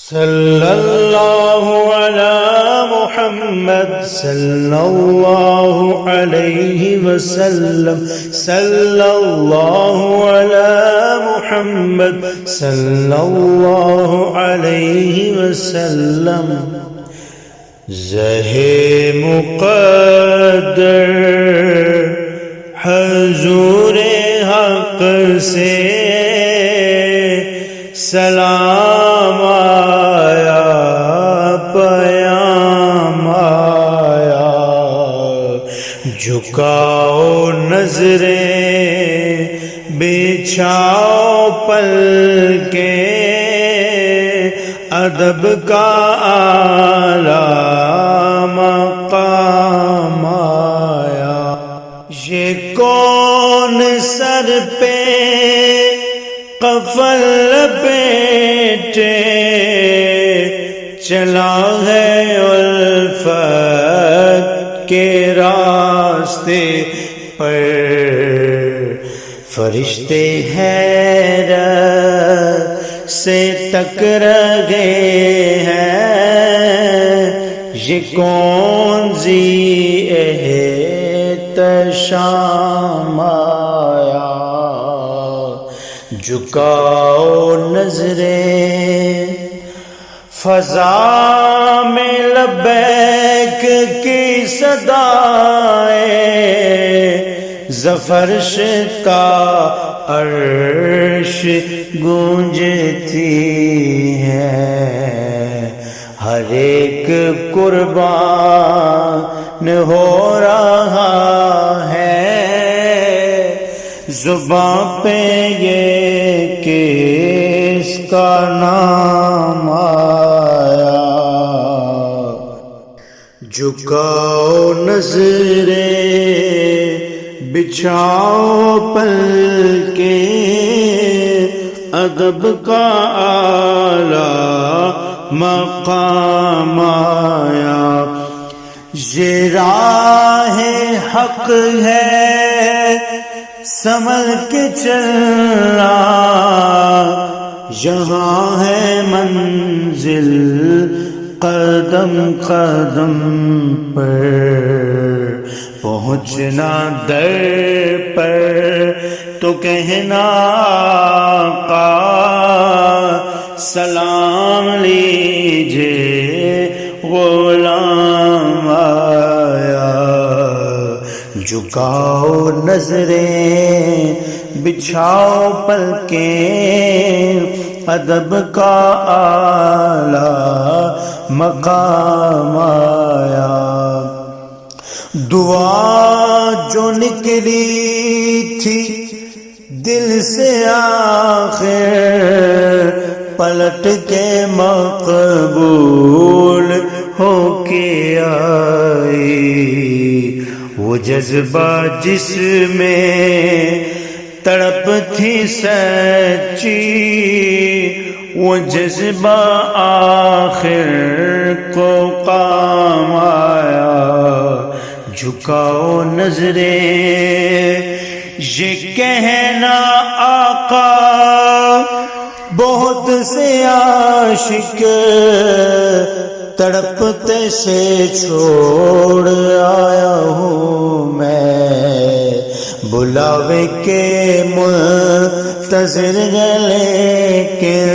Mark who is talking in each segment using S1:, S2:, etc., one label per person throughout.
S1: صلی اللہ علی محمد صلی اللہ علیہ وسلم صلی اللہ علی محمد صلی اللہ علیہ وسلم زہ مقدر حضور حق سے سلام آیا پیام آیا جھکاؤ نظریں بچھاؤ پلکیں ادب کا اعلیٰ مقام آیا یہ کون سر پہ کفن لپیٹے چلا ہے الفت کے راستے پر فرشتے حیرت سے تک رہے ہیں یہ کون ذی احتشام آیا جھکاؤ نظریں فضا میں لبیک کی صدائیں زفرش کا عرش گونجتی ہے ہر ایک قربان ہو رہا ہے زباں پہ یہ کس کا نام آیا جھکاؤ نظریں بچھاؤ پلکیں ادب کا اعلیٰ مقام آیا یہ راہ حق ہے سنبھل کے چلنا یہاں ہے منزل قدم قدم پر پہنچنا در پر تو کہنا آقا سلام لیجے غلام آیا جھکاؤ نظریں بچھاؤ پلکیں ادب کا اعلیٰ مقام آیا دعا جو نکلی تھی دل سے آخر پلٹ کے مقبول ہو کے آئی وہ جذبہ جس میں تڑپ تھی سچی وہ جذبہ آخر کو کام آیا جھکاؤ نظریں یہ کہنا آقا بہت سے عاشق تڑپتے سے چھوڑ آیا ہوں میں بلاوے کے منتظر لیکن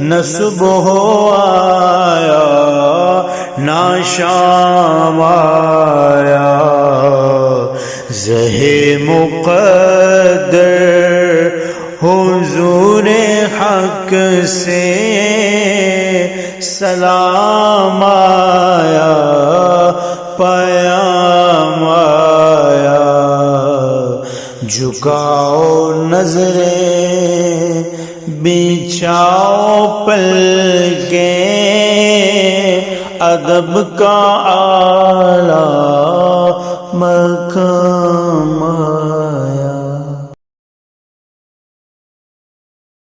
S1: نہ صبح آیا نہ شام آیا زہ مقدر حضور حق سے سلام آیا پیام آیا جھکاؤ نظریں بچھاؤ پلکیں ادب کا اعلیٰ